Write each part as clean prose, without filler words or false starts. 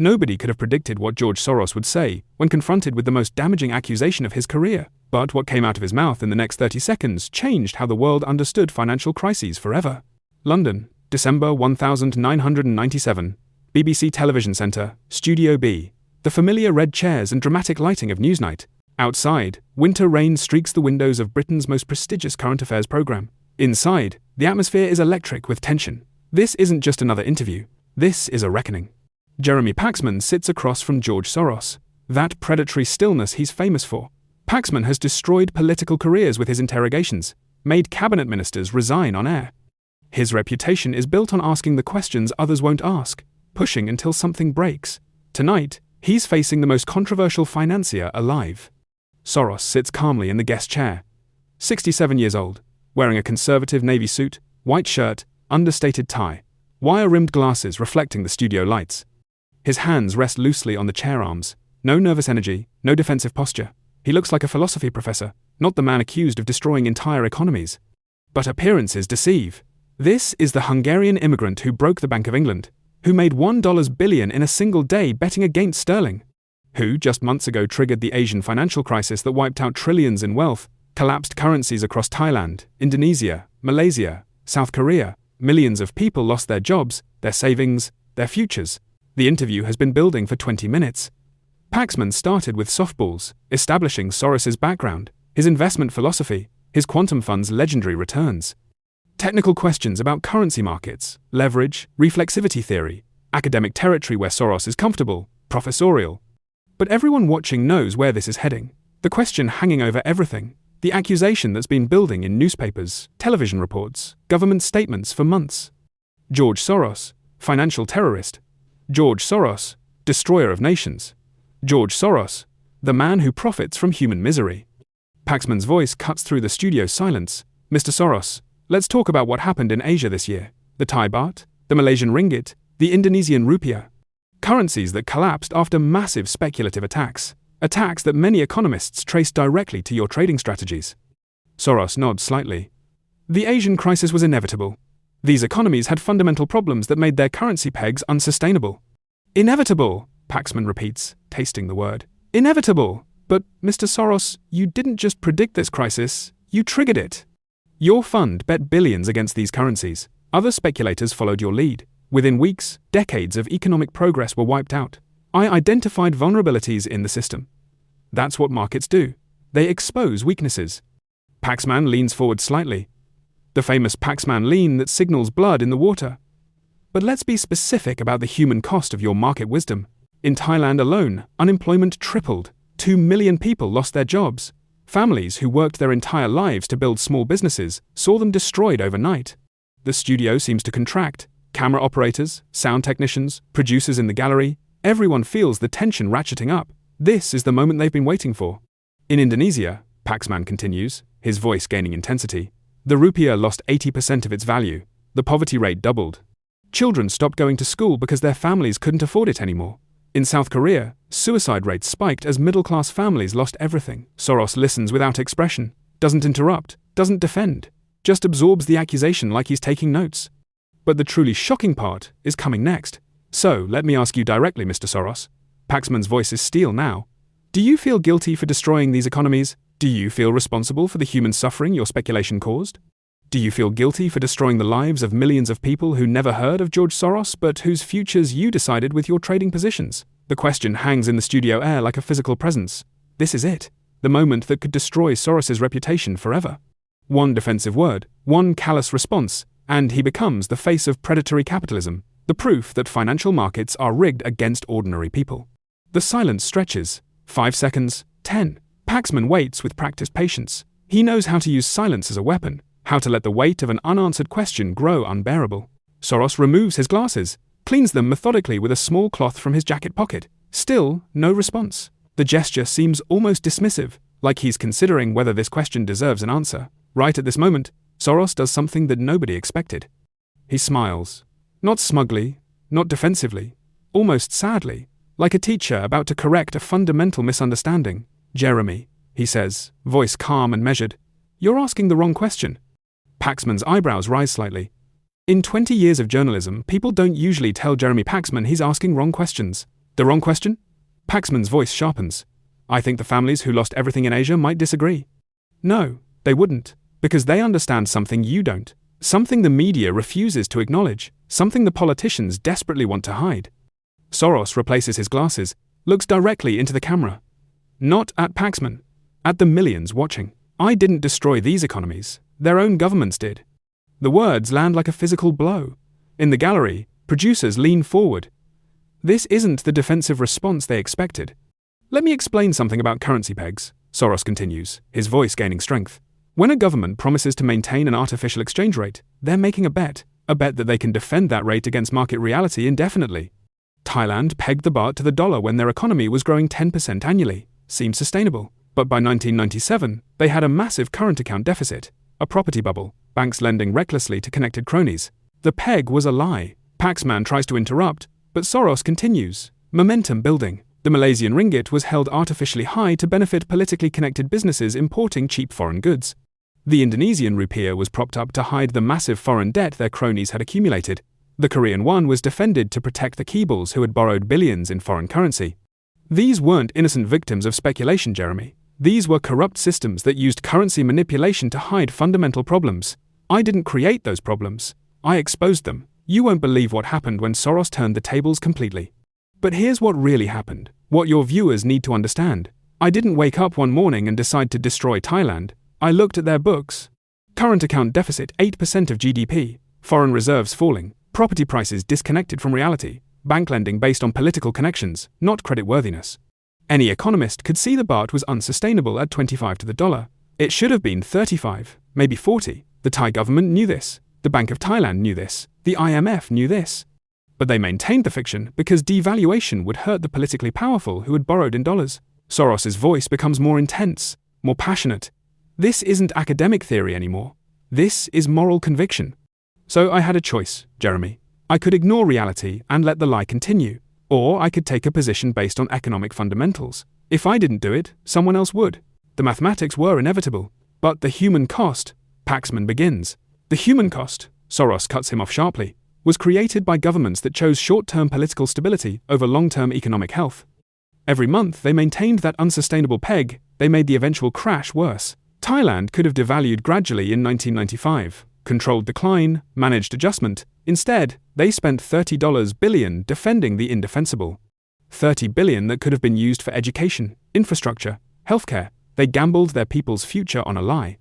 Nobody could have predicted what George Soros would say when confronted with the most damaging accusation of his career, but what came out of his mouth in the next 30 seconds changed how the world understood financial crises forever. London, December 1997. BBC Television Centre, Studio B. The familiar red chairs and dramatic lighting of Newsnight. Outside, winter rain streaks the windows of Britain's most prestigious current affairs programme. Inside, the atmosphere is electric with tension. This isn't just another interview. This is a reckoning. Jeremy Paxman sits across from George Soros, that predatory stillness he's famous for. Paxman has destroyed political careers with his interrogations, made cabinet ministers resign on air. His reputation is built on asking the questions others won't ask, pushing until something breaks. Tonight, he's facing the most controversial financier alive. Soros sits calmly in the guest chair. 67 years old, wearing a conservative navy suit, white shirt, understated tie, wire-rimmed glasses reflecting the studio lights. His hands rest loosely on the chair arms. No nervous energy, no defensive posture. He looks like a philosophy professor, not the man accused of destroying entire economies. But appearances deceive. This is the Hungarian immigrant who broke the Bank of England, who made $1 billion in a single day betting against sterling, who just months ago triggered the Asian financial crisis that wiped out trillions in wealth, collapsed currencies across Thailand, Indonesia, Malaysia, South Korea. Millions of people lost their jobs, their savings, their futures. The interview has been building for 20 minutes. Paxman started with softballs, establishing Soros's background, his investment philosophy, his quantum fund's legendary returns. Technical questions about currency markets, leverage, reflexivity theory, academic territory where Soros is comfortable, professorial. But everyone watching knows where this is heading. The question hanging over everything, the accusation that's been building in newspapers, television reports, government statements for months. George Soros, financial terrorist. George Soros, destroyer of nations. George Soros, the man who profits from human misery. Paxman's voice cuts through the studio silence. Mr. Soros, let's talk about what happened in Asia this year. The Thai baht, the Malaysian ringgit, the Indonesian rupiah. Currencies that collapsed after massive speculative attacks. Attacks that many economists trace directly to your trading strategies. Soros nods slightly. The Asian crisis was inevitable. These economies had fundamental problems that made their currency pegs unsustainable. Inevitable, Paxman repeats, tasting the word. Inevitable. But, Mr. Soros, you didn't just predict this crisis, you triggered it. Your fund bet billions against these currencies. Other speculators followed your lead. Within weeks, decades of economic progress were wiped out. I identified vulnerabilities in the system. That's what markets do. They expose weaknesses. Paxman leans forward slightly. The famous Paxman lean that signals blood in the water. But let's be specific about the human cost of your market wisdom. In Thailand alone, unemployment tripled. 2 million people lost their jobs. Families who worked their entire lives to build small businesses saw them destroyed overnight. The studio seems to contract. Camera operators, sound technicians, producers in the gallery, everyone feels the tension ratcheting up. This is the moment they've been waiting for. In Indonesia, Paxman continues, his voice gaining intensity, the rupiah lost 80% of its value. The poverty rate doubled. Children stopped going to school because their families couldn't afford it anymore. In South Korea, suicide rates spiked as middle-class families lost everything. Soros listens without expression, doesn't interrupt, doesn't defend, just absorbs the accusation like he's taking notes. But the truly shocking part is coming next. So, let me ask you directly, Mr. Soros. Paxman's voice is steel now. Do you feel guilty for destroying these economies? Do you feel responsible for the human suffering your speculation caused? Do you feel guilty for destroying the lives of millions of people who never heard of George Soros but whose futures you decided with your trading positions? The question hangs in the studio air like a physical presence. This is it. The moment that could destroy Soros's reputation forever. One defensive word, one callous response, and he becomes the face of predatory capitalism, the proof that financial markets are rigged against ordinary people. The silence stretches. 5 seconds, 10. Paxman waits with practiced patience. He knows how to use silence as a weapon, how to let the weight of an unanswered question grow unbearable. Soros removes his glasses, cleans them methodically with a small cloth from his jacket pocket. Still, no response. The gesture seems almost dismissive, like he's considering whether this question deserves an answer. Right at this moment, Soros does something that nobody expected. He smiles. Not smugly, not defensively, almost sadly, like a teacher about to correct a fundamental misunderstanding. Jeremy, he says, voice calm and measured, you're asking the wrong question. Paxman's eyebrows rise slightly. In 20 years of journalism, people don't usually tell Jeremy Paxman he's asking wrong questions. The wrong question? Paxman's voice sharpens. I think the families who lost everything in Asia might disagree. No, they wouldn't, because they understand something you don't, something the media refuses to acknowledge, something the politicians desperately want to hide. Soros replaces his glasses, looks directly into the camera. Not at Paxman, at the millions watching. I didn't destroy these economies, their own governments did. The words land like a physical blow. In the gallery, producers lean forward. This isn't the defensive response they expected. Let me explain something about currency pegs, Soros continues, his voice gaining strength. When a government promises to maintain an artificial exchange rate, they're making a bet that they can defend that rate against market reality indefinitely. Thailand pegged the baht to the dollar when their economy was growing 10% annually. Seemed sustainable. But by 1997, they had a massive current account deficit, a property bubble, banks lending recklessly to connected cronies. The peg was a lie. Paxman tries to interrupt, but Soros continues. Momentum building. The Malaysian ringgit was held artificially high to benefit politically connected businesses importing cheap foreign goods. The Indonesian rupiah was propped up to hide the massive foreign debt their cronies had accumulated. The Korean won was defended to protect the Keebles who had borrowed billions in foreign currency. These weren't innocent victims of speculation, Jeremy. These were corrupt systems that used currency manipulation to hide fundamental problems. I didn't create those problems. I exposed them. You won't believe what happened when Soros turned the tables completely. But here's what really happened, what your viewers need to understand. I didn't wake up one morning and decide to destroy Thailand. I looked at their books. Current account deficit 8% of GDP, foreign reserves falling, property prices disconnected from reality, bank lending based on political connections, not creditworthiness. Any economist could see the baht was unsustainable at 25 to the dollar. It should have been 35, maybe 40. The Thai government knew this. The Bank of Thailand knew this. The IMF knew this. But they maintained the fiction because devaluation would hurt the politically powerful who had borrowed in dollars. Soros's voice becomes more intense, more passionate. This isn't academic theory anymore. This is moral conviction. So I had a choice, Jeremy. I could ignore reality and let the lie continue, or I could take a position based on economic fundamentals. If I didn't do it, someone else would. The mathematics were inevitable. But the human cost, Paxman begins. The human cost, Soros cuts him off sharply, was created by governments that chose short-term political stability over long-term economic health. Every month they maintained that unsustainable peg, they made the eventual crash worse. Thailand could have devalued gradually in 1995, controlled decline, managed adjustment. Instead, they spent $30 billion defending the indefensible. $30 billion that could have been used for education, infrastructure, healthcare. They gambled their people's future on a lie.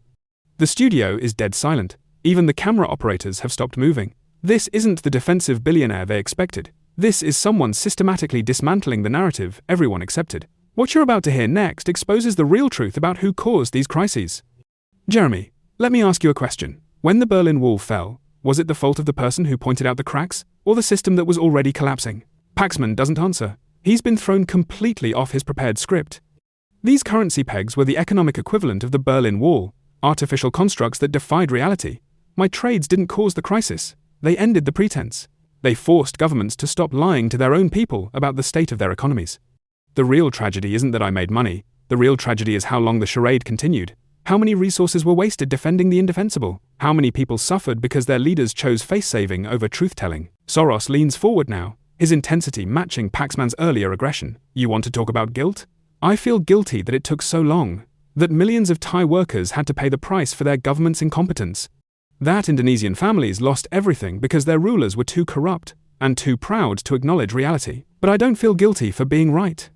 The studio is dead silent. Even the camera operators have stopped moving. This isn't the defensive billionaire they expected. This is someone systematically dismantling the narrative everyone accepted. What you're about to hear next exposes the real truth about who caused these crises. Jeremy, let me ask you a question. When the Berlin Wall fell, was it the fault of the person who pointed out the cracks, or the system that was already collapsing? Paxman doesn't answer. He's been thrown completely off his prepared script. These currency pegs were the economic equivalent of the Berlin Wall, artificial constructs that defied reality. My trades didn't cause the crisis. They ended the pretense. They forced governments to stop lying to their own people about the state of their economies. The real tragedy isn't that I made money. The real tragedy is how long the charade continued. How many resources were wasted defending the indefensible? How many people suffered because their leaders chose face-saving over truth-telling? Soros leans forward now, his intensity matching Paxman's earlier aggression. You want to talk about guilt? I feel guilty that it took so long, that millions of Thai workers had to pay the price for their government's incompetence. That Indonesian families lost everything because their rulers were too corrupt and too proud to acknowledge reality. But I don't feel guilty for being right.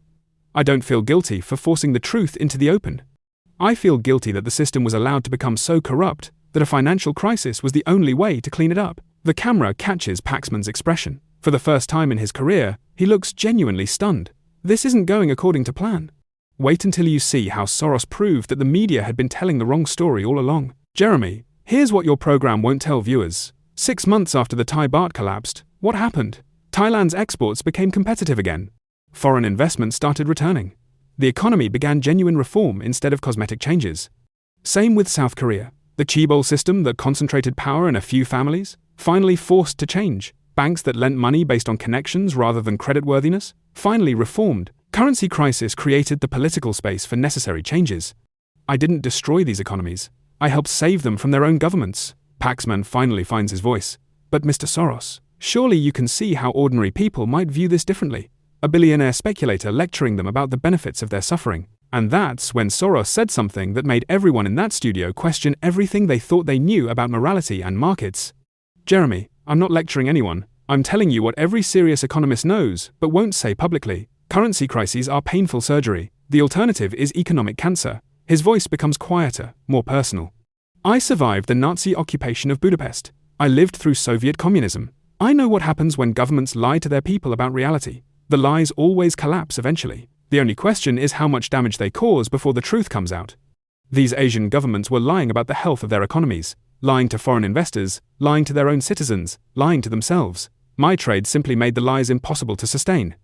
I don't feel guilty for forcing the truth into the open. I feel guilty that the system was allowed to become so corrupt that a financial crisis was the only way to clean it up. The camera catches Paxman's expression. For the first time in his career, he looks genuinely stunned. This isn't going according to plan. Wait until you see how Soros proved that the media had been telling the wrong story all along. Jeremy, here's what your program won't tell viewers. 6 months after the Thai baht collapsed, what happened? Thailand's exports became competitive again. Foreign investment started returning. The economy began genuine reform instead of cosmetic changes. Same with South Korea. The chaebol system that concentrated power in a few families, finally forced to change. Banks that lent money based on connections rather than creditworthiness, finally reformed. Currency crisis created the political space for necessary changes. I didn't destroy these economies. I helped save them from their own governments. Paxman finally finds his voice. But Mr. Soros, surely you can see how ordinary people might view this differently. a billionaire speculator lecturing them about the benefits of their suffering. And that's when Soros said something that made everyone in that studio question everything they thought they knew about morality and markets. Jeremy, I'm not lecturing anyone. I'm telling you what every serious economist knows, but won't say publicly. Currency crises are painful surgery. The alternative is economic cancer. His voice becomes quieter, more personal. I survived the Nazi occupation of Budapest. I lived through Soviet communism. I know what happens when governments lie to their people about reality. The lies always collapse eventually. The only question is how much damage they cause before the truth comes out. These Asian governments were lying about the health of their economies, lying to foreign investors, lying to their own citizens, lying to themselves. My trade simply made the lies impossible to sustain.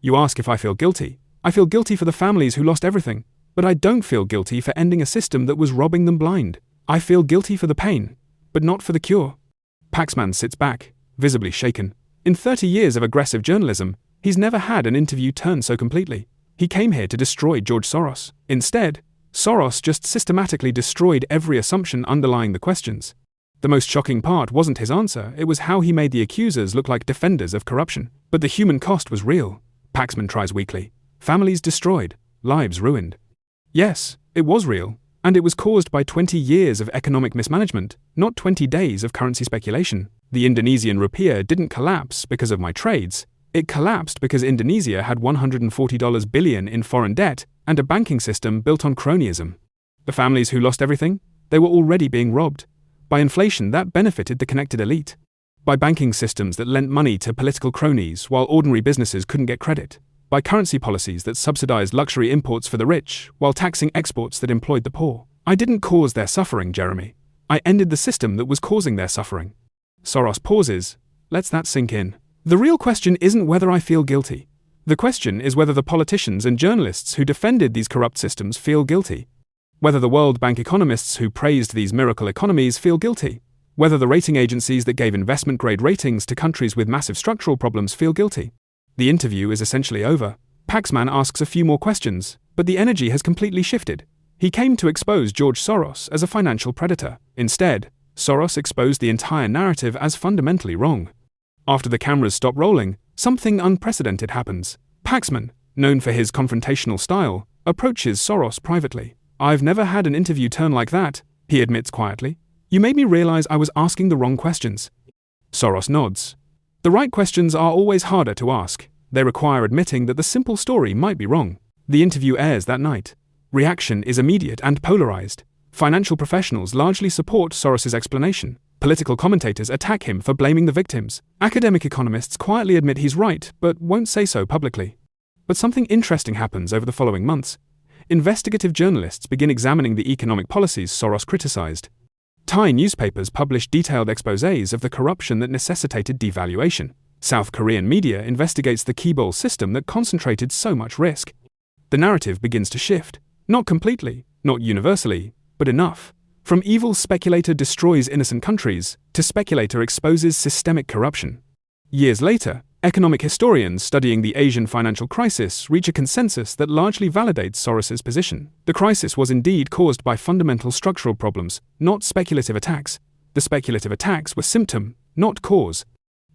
You ask if I feel guilty. I feel guilty for the families who lost everything, but I don't feel guilty for ending a system that was robbing them blind. I feel guilty for the pain, but not for the cure. Paxman sits back, visibly shaken. In 30 years of aggressive journalism, he's never had an interview turn so completely. He came here to destroy George Soros. Instead, Soros just systematically destroyed every assumption underlying the questions. The most shocking part wasn't his answer, it was how he made the accusers look like defenders of corruption. But the human cost was real. Paxman tries weakly. Families destroyed, lives ruined. Yes, it was real, and it was caused by 20 years of economic mismanagement, not 20 days of currency speculation. The Indonesian rupiah didn't collapse because of my trades. It collapsed because Indonesia had $140 billion in foreign debt and a banking system built on cronyism. The families who lost everything, they were already being robbed. By inflation that benefited the connected elite. By banking systems that lent money to political cronies while ordinary businesses couldn't get credit. By currency policies that subsidized luxury imports for the rich while taxing exports that employed the poor. I didn't cause their suffering, Jeremy. I ended the system that was causing their suffering. Soros pauses. Lets that sink in. The real question isn't whether I feel guilty. The question is whether the politicians and journalists who defended these corrupt systems feel guilty. Whether the World Bank economists who praised these miracle economies feel guilty. Whether the rating agencies that gave investment-grade ratings to countries with massive structural problems feel guilty. The interview is essentially over. Paxman asks a few more questions, but the energy has completely shifted. He came to expose George Soros as a financial predator. Instead, Soros exposed the entire narrative as fundamentally wrong. After the cameras stop rolling, something unprecedented happens. Paxman, known for his confrontational style, approaches Soros privately. I've never had an interview turn like that, he admits quietly. You made me realize I was asking the wrong questions. Soros nods. The right questions are always harder to ask. They require admitting that the simple story might be wrong. The interview airs that night. Reaction is immediate and polarized. Financial professionals largely support Soros's explanation. Political commentators attack him for blaming the victims. Academic economists quietly admit he's right, but won't say so publicly. But something interesting happens over the following months. Investigative journalists begin examining the economic policies Soros criticized. Thai newspapers publish detailed exposés of the corruption that necessitated devaluation. South Korean media investigates the Kibol system that concentrated so much risk. The narrative begins to shift. Not completely, not universally, but enough. From evil speculator destroys innocent countries, to speculator exposes systemic corruption. Years later, economic historians studying the Asian financial crisis reach a consensus that largely validates Soros's position. The crisis was indeed caused by fundamental structural problems, not speculative attacks. The speculative attacks were symptom, not cause.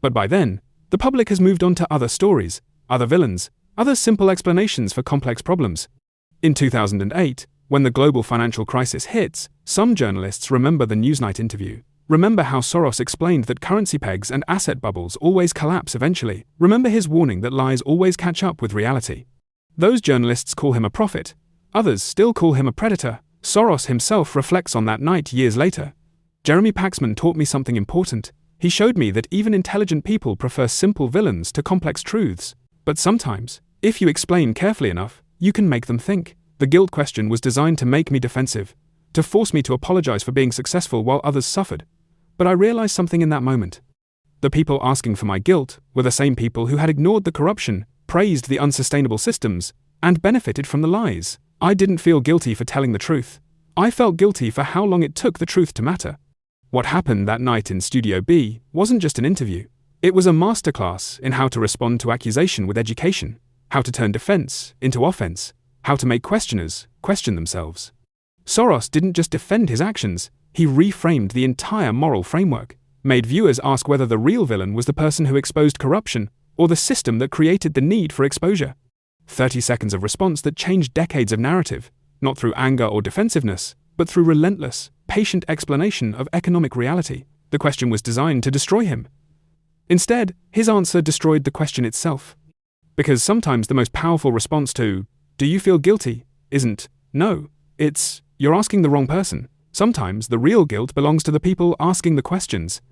But by then, the public has moved on to other stories, other villains, other simple explanations for complex problems. In 2008, when the global financial crisis hits, some journalists remember the Newsnight interview. Remember how Soros explained that currency pegs and asset bubbles always collapse eventually. Remember his warning that lies always catch up with reality. Those journalists call him a prophet. Others still call him a predator. Soros himself reflects on that night years later. Jeremy Paxman taught me something important. He showed me that even intelligent people prefer simple villains to complex truths. But sometimes, if you explain carefully enough, you can make them think. The guilt question was designed to make me defensive, to force me to apologize for being successful while others suffered. But I realized something in that moment. The people asking for my guilt were the same people who had ignored the corruption, praised the unsustainable systems, and benefited from the lies. I didn't feel guilty for telling the truth. I felt guilty for how long it took the truth to matter. What happened that night in Studio B wasn't just an interview. It was a masterclass in how to respond to accusation with education, how to turn defense into offense, how to make questioners question themselves. Soros didn't just defend his actions, he reframed the entire moral framework, made viewers ask whether the real villain was the person who exposed corruption or the system that created the need for exposure? 30 seconds of response that changed decades of narrative, not through anger or defensiveness, but through relentless, patient explanation of economic reality. The question was designed to destroy him. Instead, his answer destroyed the question itself. Because sometimes the most powerful response to, "Do you feel guilty?" isn't, "No," it's, "You're asking the wrong person." Sometimes the real guilt belongs to the people asking the questions.